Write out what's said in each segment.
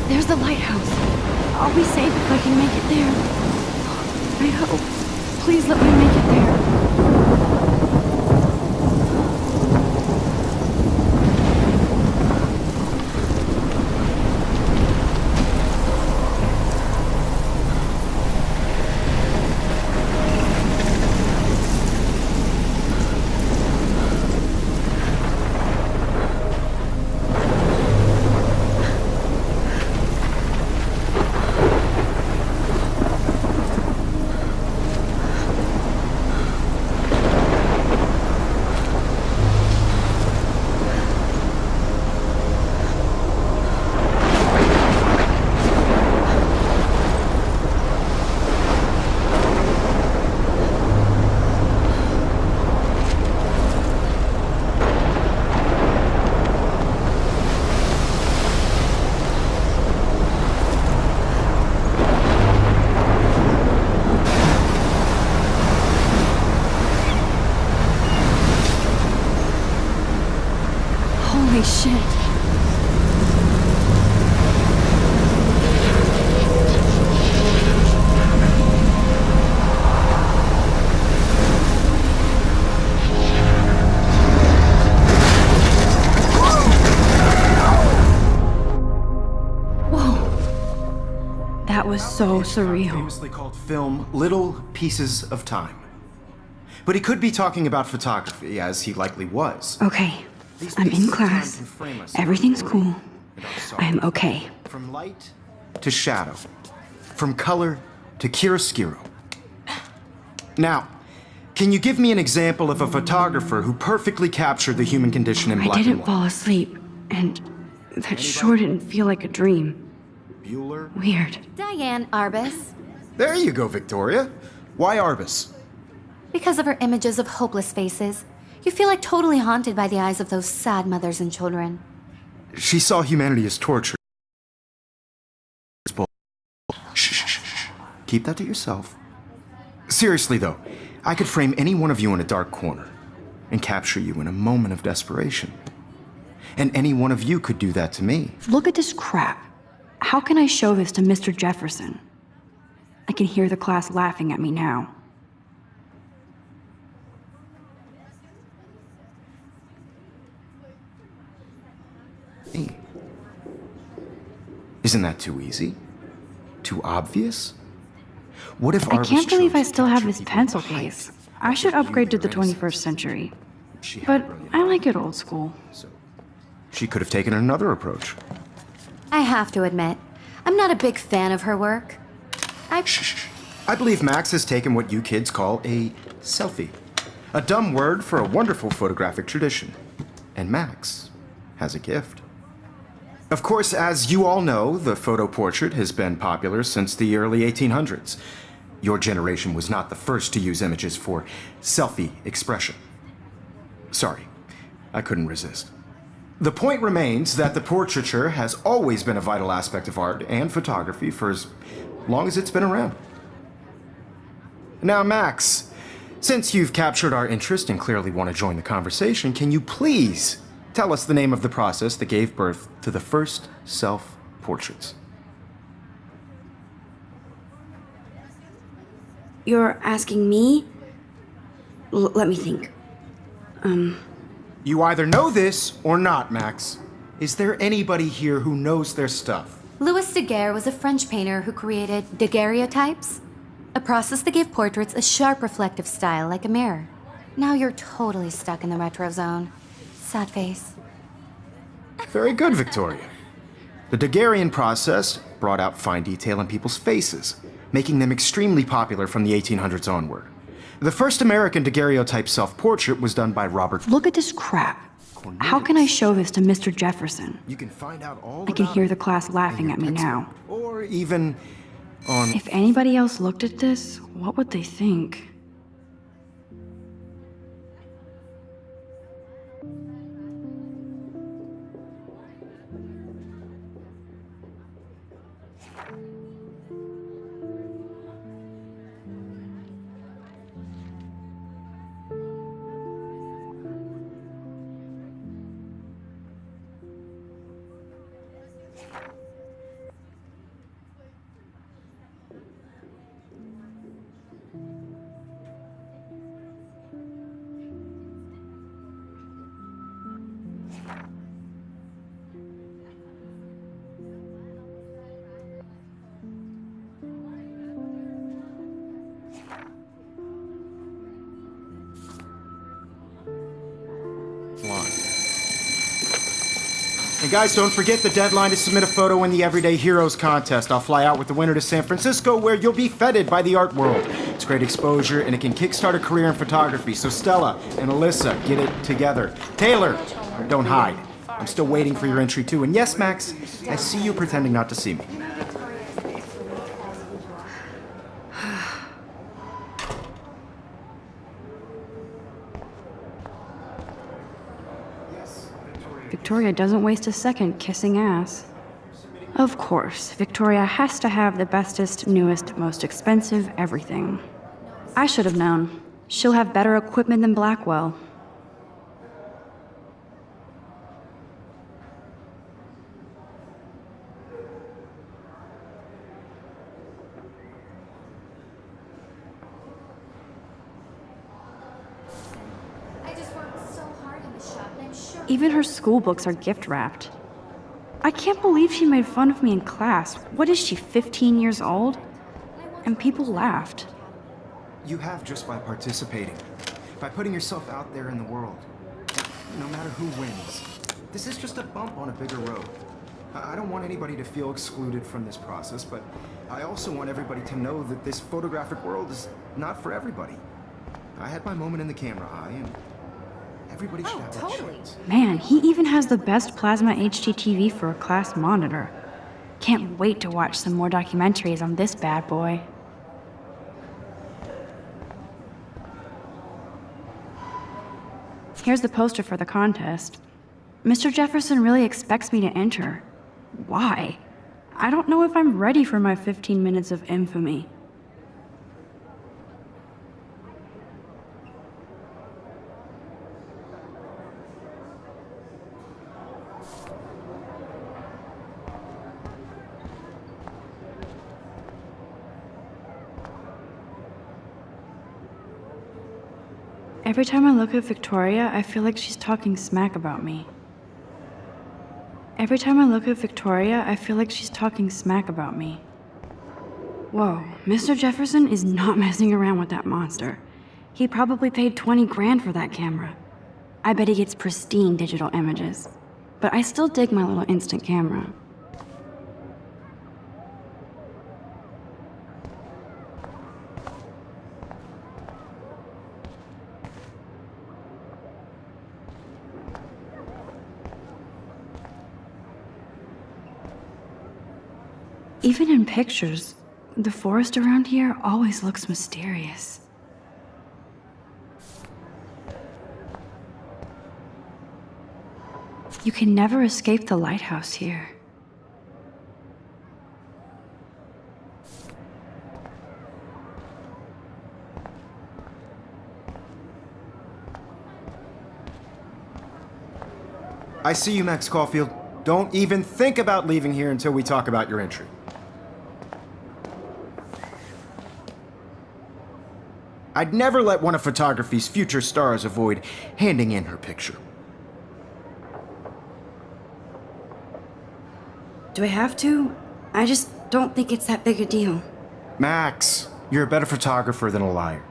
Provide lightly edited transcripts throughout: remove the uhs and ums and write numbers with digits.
There's the lighthouse. I'll be safe if I can make it there. I hope. Please let me make it there. Holy shit. Whoa. That was so surreal. Famously called film Little Pieces of Time. But he could be talking about photography, as he likely was. Okay. I'm in class. Everything's cool. I am okay. From light to shadow. From color to chiaroscuro. Now, can you give me an example of a photographer who perfectly captured the human condition in black and white? I didn't fall asleep, and that sure didn't feel like a dream. Bueller? Weird. Diane Arbus. There you go, Victoria. Why Arbus? Because of her images of hopeless faces, you feel like totally haunted by the eyes of those sad mothers and children. She saw humanity as torture. Shh. Keep that to yourself. Seriously, though, I could frame any one of you in a dark corner and capture you in a moment of desperation. And any one of you could do that to me. Look at this crap. How can I show this to Mr. Jefferson? I can hear the class laughing at me now. Hey. Isn't that too easy? Too obvious? What if I can't believe I still have this pencil case. I should upgrade to the 21st century. But I like it old school. She could have taken another approach. I have to admit, I'm not a big fan of her work. Shh. I believe Max has taken what you kids call a selfie. A dumb word for a wonderful photographic tradition. And Max has a gift. Of course, as you all know, the photo portrait has been popular since the early 1800s. Your generation was not the first to use images for selfie expression. Sorry, I couldn't resist. The point remains that the portraiture has always been a vital aspect of art and photography for as long as it's been around. Now, Max, since you've captured our interest and clearly want to join the conversation, can you please tell us the name of the process that gave birth to the first self-portraits? You're asking me? Let me think. You either know this or not, Max. Is there anybody here who knows their stuff? Louis Daguerre was a French painter who created daguerreotypes, a process that gave portraits a sharp reflective style like a mirror. Now you're totally stuck in the retro zone. Sad face. Very good, Victoria. The Daguerrean process brought out fine detail in people's faces, making them extremely popular from the 1800s onward. The first American daguerreotype self-portrait was done by Robert. Look at this crap. How can I show this to Mr. Jefferson? You can find out all I can about hear it the class laughing in at your me now. textbook, or even on... If anybody else looked at this, what would they think? guys, don't forget the deadline to submit a photo in the Everyday Heroes contest. I'll fly out with the winner to San Francisco, where you'll be feted by the art world. It's great exposure, and it can kickstart a career in photography. So Stella and Alyssa, get it together. Taylor, don't hide. I'm still waiting for your entry, too. And yes, Max, I see you pretending not to see me. Victoria doesn't waste a second kissing ass. Of course, Victoria has to have the bestest, newest, most expensive everything. I should have known. She'll have better equipment than Blackwell. Even her school books are gift wrapped. I can't believe she made fun of me in class. What is she, 15 years old? And people laughed. You have just by participating, by putting yourself out there in the world. No matter who wins, this is just a bump on a bigger road. I don't want anybody to feel excluded from this process, but I also want everybody to know that this photographic world is not for everybody. I had my moment in the camera eye, and everybody should have that chance. Man, he even has the best plasma HDTV for a class monitor. Can't wait to watch some more documentaries on this bad boy. Here's the poster for the contest. Mr. Jefferson really expects me to enter. Why? I don't know if I'm ready for my 15 minutes of infamy. Every time I look at Victoria, I feel like she's talking smack about me. Every time I look at Victoria, I feel like she's talking smack about me. Whoa, Mr. Jefferson is not messing around with that monster. He probably paid 20 grand for that camera. I bet he gets pristine digital images. But I still dig my little instant camera. Even in pictures, the forest around here always looks mysterious. You can never escape the lighthouse here. I see you, Max Caulfield. Don't even think about leaving here until we talk about your entry. I'd never let one of photography's future stars avoid handing in her picture. Do I have to? I just don't think it's that big a deal. Max, you're a better photographer than a liar.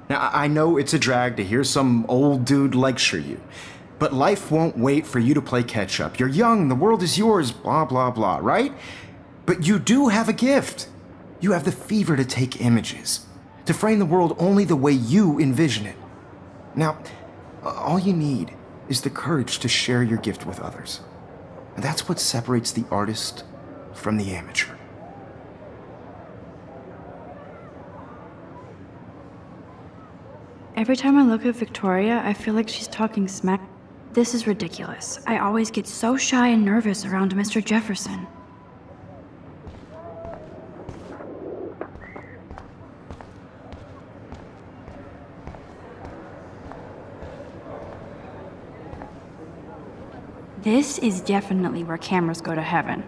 Now, I know it's a drag to hear some old dude lecture you, but life won't wait for you to play catch-up. You're young, the world is yours, blah, blah, blah, right? But you do have a gift. You have the fever to take images, to frame the world only the way you envision it. Now, all you need is the courage to share your gift with others. And that's what separates the artist from the amateur. Every time I look at Victoria, I feel like she's talking smack. This is ridiculous. I always get so shy and nervous around Mr. Jefferson. This is definitely where cameras go to heaven.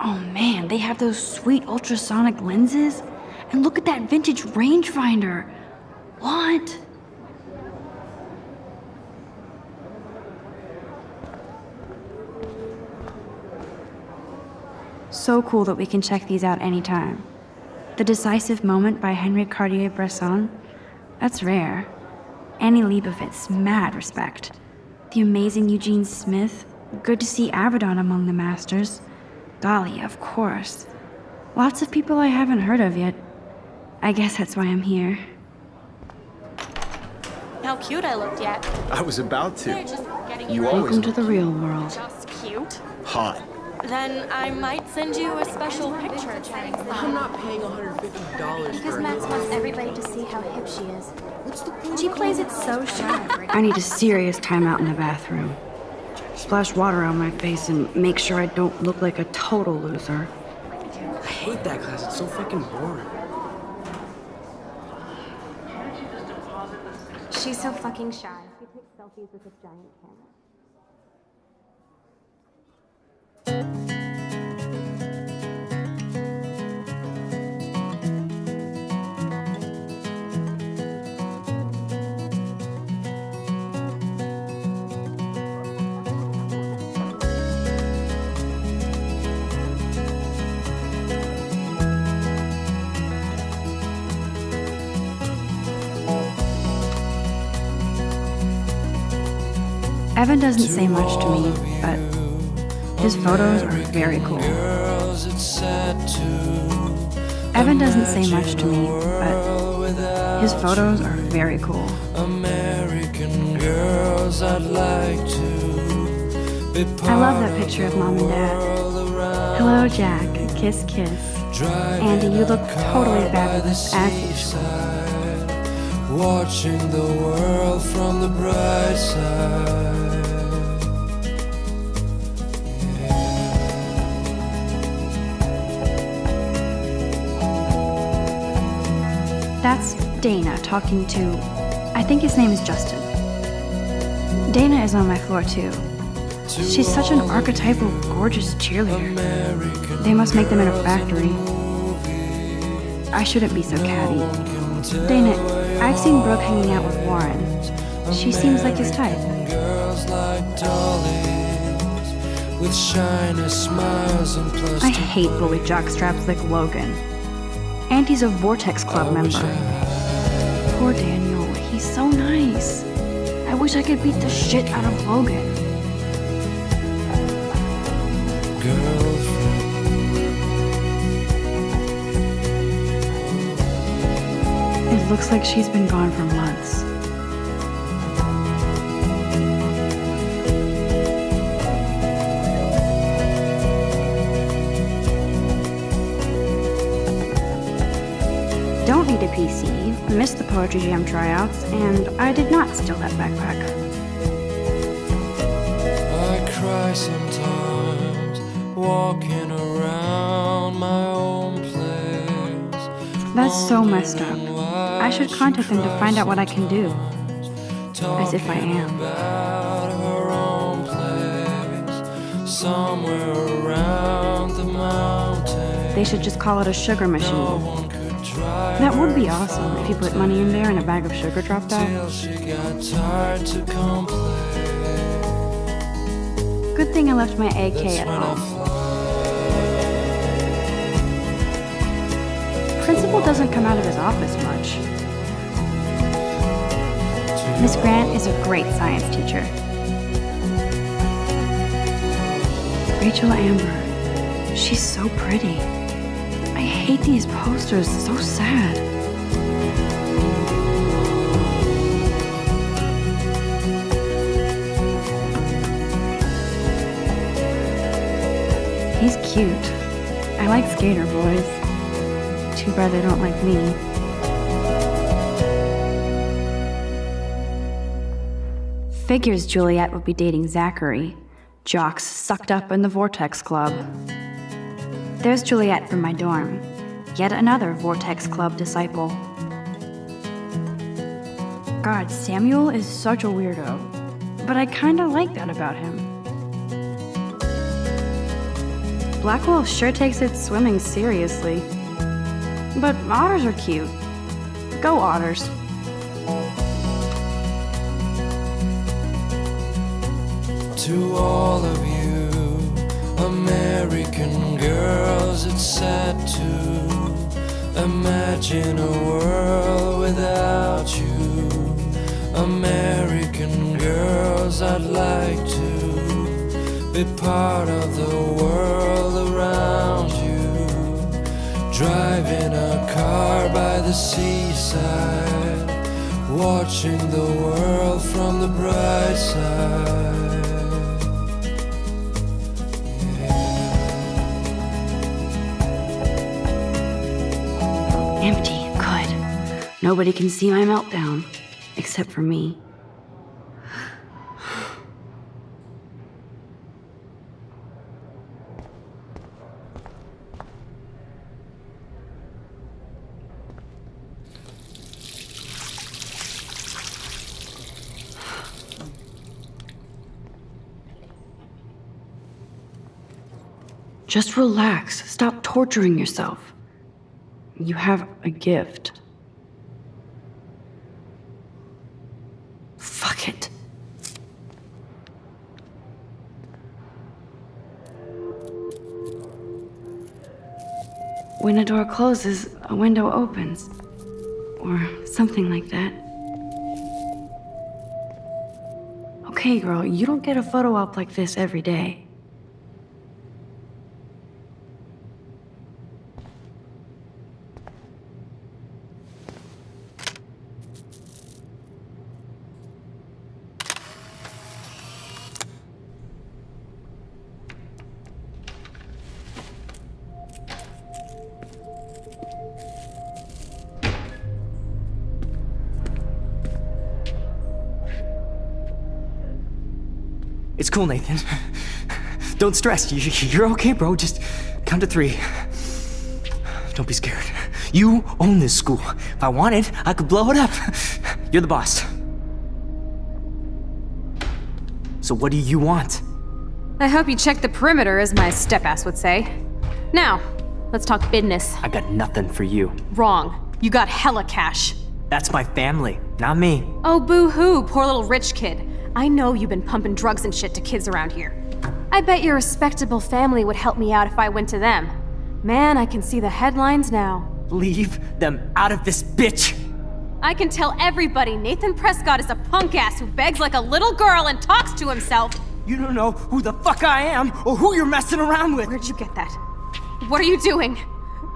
Oh man, they have those sweet ultrasonic lenses. And look at that vintage rangefinder. What? So cool that we can check these out anytime. The Decisive Moment by Henry Cartier-Bresson, that's rare. Annie Leibovitz, mad respect. The Amazing Eugene Smith, Good to see Abaddon among the masters. Golly, of course. Lots of people I haven't heard of yet. I guess that's why I'm here. How cute I looked yet. I was about They're to. just getting You you always Welcome to the real world. just cute. hot. Then I might send you a special picture. I'm not paying $150 Because for Max wants everybody to see how hip she is. She plays it so sharp. I need a serious timeout in the bathroom. Splash water on my face and make sure I don't look like a total loser. I hate that class. It's so fucking boring. She's so fucking shy. She takes selfies with a giant camera. Evan doesn't say much to me, but his photos are very cool. Evan doesn't say much to me, but his photos are very cool. American girls, I'd like to be I love that picture of Mom and Dad. Hello, Jack. Kiss, kiss. Andy, you look totally fabulous, as usual. watching the world from the bright side. That's Dana talking to, I think his name is Justin. Dana is on my floor too. She's such an archetypal, gorgeous cheerleader. They must make them in a factory. I shouldn't be so catty. Dana, I've seen Brooke hanging out with Warren. She seems like his type. Girls like dollies with shiny smiles and plastic. I hate bully jockstraps like Logan. And he's a Vortex Club member. Poor Daniel, he's so nice. I wish I could beat the shit out of Logan. Girlfriend. It looks like she's been gone for months. Don't need a PC, missed the Poetry Jam tryouts, and I did not steal that backpack. I cry sometimes walking around my own place. That's so messed up. I should contact them to find out what I can do. As if I am. About her own place, somewhere around the mountain. They should just call it a sugar No machine. one could drive That would be awesome if you put money in there and a bag of sugar dropped out. till she got tired to complain. Good thing I left my AK at When I home. fly Principal doesn't come out of his office much. Miss Grant is a great science teacher. Rachel Amber. She's so pretty. I hate these posters, so sad. He's cute. I like skater boys. Too bad they don't like me. Figures Juliet would be dating Zachary, jocks sucked up in the Vortex Club. There's Juliet from my dorm, yet another Vortex Club disciple. God, Samuel is such a weirdo, but I kinda like that about him. Blackwell sure takes its swimming seriously. But otters are cute. Go otters. to all of you American girls, it's sad to imagine a world without you. American girls, I'd like to be part of the world around you. Driving a car by the seaside, watching the world from the bright side. Empty. Good. Nobody can see my meltdown. Except for me. Just relax. Stop torturing yourself. You have a gift. Fuck it. When a door closes, a window opens. Or something like that. Okay, girl, you don't get a photo op like this every day. It's cool, Nathan. Don't stress. You're okay, bro. Just count to 3. Don't be scared. You own this school. If I wanted, I could blow it up. You're the boss. So what do you want? I hope you checked the perimeter, as my step-ass would say. Now, let's talk business. I got nothing for you. Wrong. You got hella cash. That's my family, not me. Oh, boo-hoo, poor little rich kid. I know you've been pumping drugs and shit to kids around here. I bet your respectable family would help me out if I went to them. Man, I can see the headlines now. Leave them out of this bitch! I can tell everybody Nathan Prescott is a punk ass who begs like a little girl and talks to himself. You don't know who the fuck I am or who you're messing around with. Where'd you get that? What are you doing?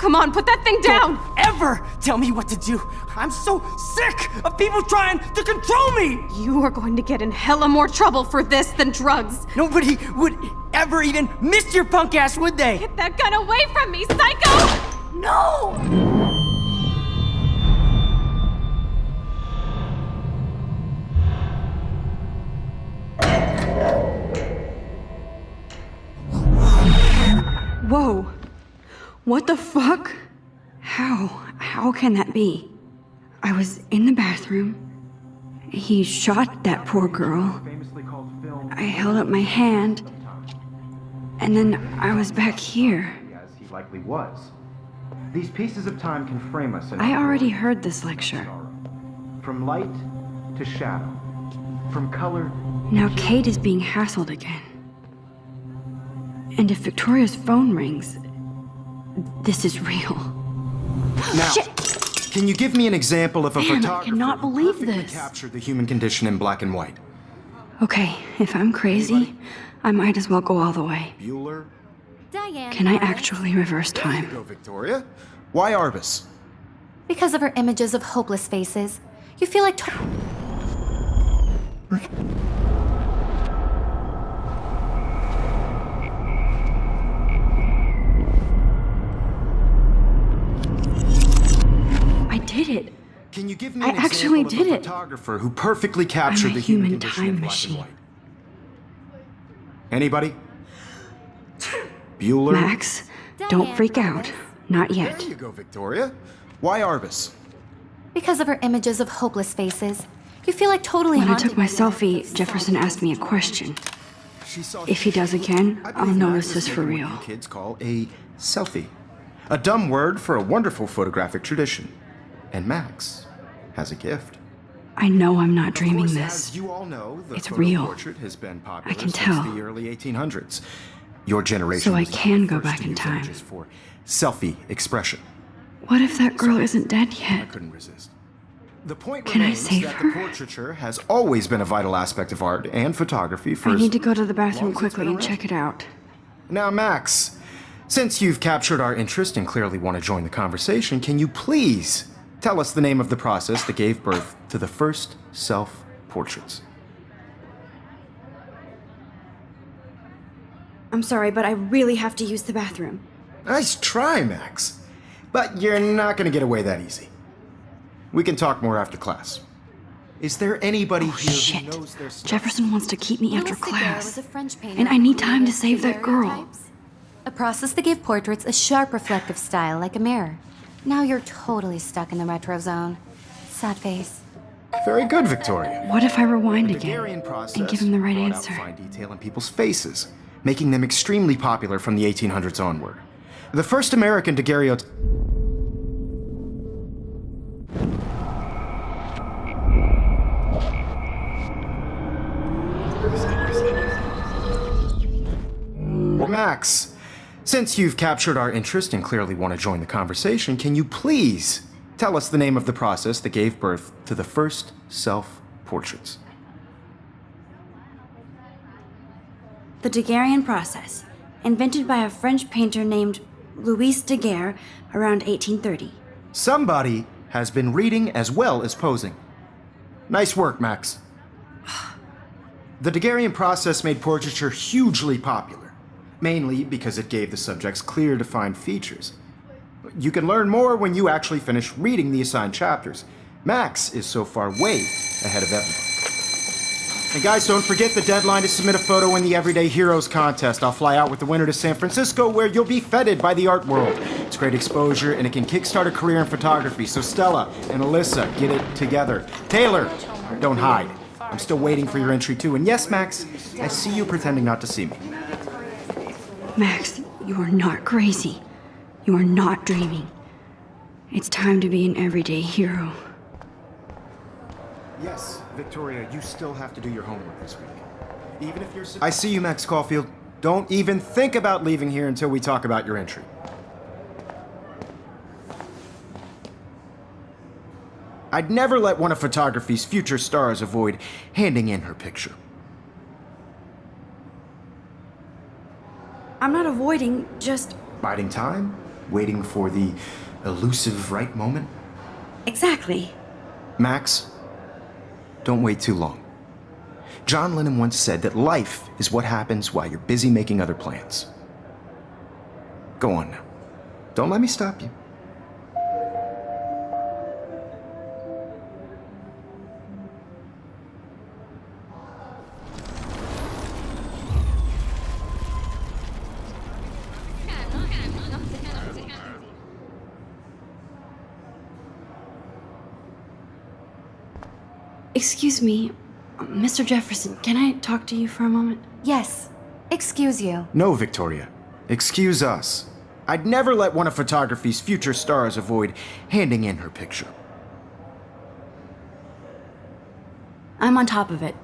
Come on, put that thing down! Don't ever tell me what to do. I'm so sick of people trying to control me! You are going to get in hella more trouble for this than drugs. Nobody would ever even miss your punk ass, would they? Get that gun away from me, psycho! No! Whoa. What the fuck? How can that be? I was in the bathroom. He shot that poor girl. I held up my hand. And then I was back here. As he likely was. These pieces of time can frame us in I already heard this lecture. From light to shadow. From color. Now Kate is being hassled again. And if Victoria's phone rings, this is real. Now, Shit. Can you give me an example of a Man, I photographer cannot who believe perfectly this. captured the human condition in black and white? Okay, if I'm crazy, I might as well go all the way. Bueller? Diane. Can I Lawrence. actually reverse time? Go, Victoria. Why Arbus? Because of her images of hopeless faces, you feel like. I did it. Can you give me I an actually example of did a it. photographer who perfectly captured I'm a the human human condition in time black machine. and white? Anybody? Bueller? Max, don't Diane freak Lawrence. out. Not yet. There you go, Victoria. Why Arbus? Because of her images of hopeless faces, you feel like totally When I haunted took my by the selfie, images of Jefferson sad asked me a faces. question. She saw If he does again, I I'll believe know Max this is is for taking real. what you kids call a selfie. A dumb word for a wonderful photographic tradition. And Max has a gift. I know I'm not Of dreaming course, this. As you all know, the It's photo real. portrait has been popular I can since tell. the early 1800s. Your generation So I was the can go first back to in use time. images for selfie expression. What if that girl isn't dead I yet? couldn't resist. The point Can I remains save that her? the portraiture has always been a vital aspect of art and photography for I as need to go to the long bathroom as it's quickly been and around. check it out. Now, Max, since you've captured our interest and clearly want to join the conversation, can you please tell us the name of the process that gave birth to the first self-portraits? I'm sorry, but I really have to use the bathroom. Nice try, Max. But you're not going to get away that easy. We can talk more after class. Is there anybody here Shit. who knows their stuff? Jefferson wants to keep me after Louis Daguerre was class. a French painter And I who need time to created save that girl. daguerreotypes, a process that gave portraits a sharp reflective style like a mirror. Now you're totally stuck in the retro zone. Sad face. Very good, Victoria. What if I rewind The again Daguerrean process and give him the right brought out answer? fine detail in people's faces, making them extremely popular from the 1800s onward. The first American daguerreotype. Max, since you've captured our interest and clearly want to join the conversation, can you please tell us the name of the process that gave birth to the first self-portraits? The Daguerrean process, invented by a French painter named Louis Daguerre around 1830. Somebody has been reading as well as posing. Nice work, Max. The Daguerrean process made portraiture hugely popular, mainly because it gave the subjects clear, defined features. You can learn more when you actually finish reading the assigned chapters. Max is so far way ahead of everyone. And guys, don't forget the deadline to submit a photo in the Everyday Heroes contest. I'll fly out with the winner to San Francisco, where you'll be feted by the art world. It's great exposure, and it can kickstart a career in photography. So Stella and Alyssa, get it together. Taylor, don't hide. I'm still waiting for your entry too. And yes, Max, I see you pretending not to see me. Max, you are not crazy. You are not dreaming. It's time to be an everyday hero. Yes, Victoria, you still have to do your homework this week. Even if you're... I see you, Max Caulfield. Don't even think about leaving here until we talk about your entry. I'd never let one of photography's future stars avoid handing in her picture. I'm not avoiding, just... Biding time? Waiting for the elusive right moment? Exactly. Max, don't wait too long. John Lennon once said that life is what happens while you're busy making other plans. Go on now. Don't let me stop you. Excuse me, Mr. Jefferson, can I talk to you for a moment? Yes. Excuse you. No, Victoria. Excuse us. I'd never let one of photography's future stars avoid handing in her picture. I'm on top of it.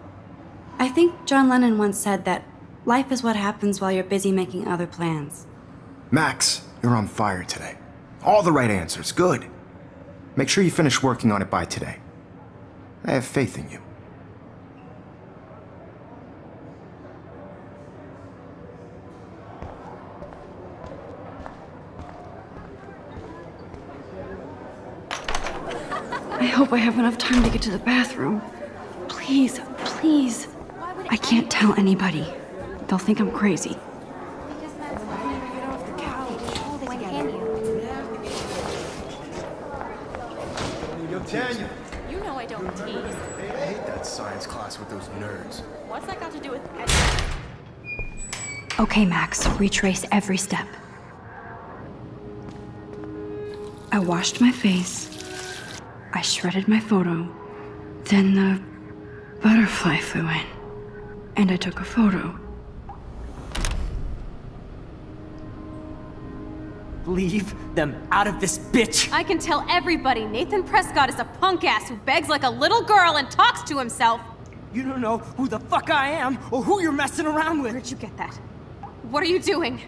I think John Lennon once said that life is what happens while you're busy making other plans. Max, you're on fire today. All the right answers. Good. Make sure you finish working on it by today. I have faith in you. I hope I have enough time to get to the bathroom. Please, please. I can't tell anybody. They'll think I'm crazy. Daniel! You know I don't tease. I hate that science class with those nerds. What's that got to do with Okay, Max, retrace every step. I washed my face. I shredded my photo. Then the butterfly flew in. And I took a photo. Leave them out of this bitch! I can tell everybody Nathan Prescott is a punk ass who begs like a little girl and talks to himself. You don't know who the fuck I am or who you're messing around with. Where'd you get that? What are you doing?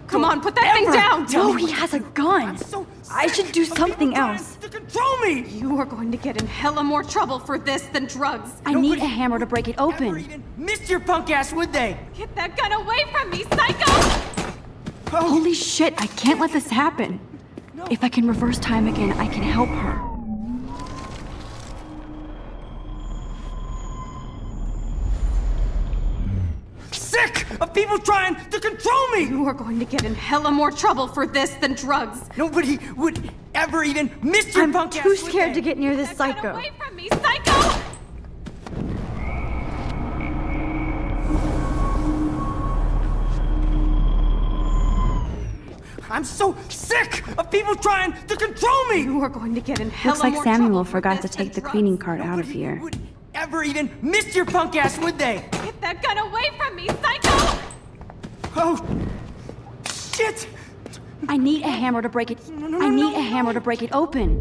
Come on, put that thing down! No, he has a gun. I'm so I should do something else. To control me! You are going to get in hella more trouble for this than drugs. I need a hammer to break it Ever open. even missed your punk ass, would they? Get that gun away from me, psycho! Holy shit, I can't let this happen. If I can reverse time again, I can help her. Sick of people trying to control me! You are going to get in hella more trouble for this than drugs. Nobody would ever even miss your I'm punk ass, too would scared they? to get near this Get that gun psycho. away from me, psycho! I'm so sick of people trying to control me! You are going to get in hella Looks like more Samuel trouble for forgot this to than take the drugs. cleaning cart out of here. Would ever even miss your punk ass, would they? Get that gun away from me, psycho! Oh, shit! I need a hammer to break it. I need a hammer to break it open.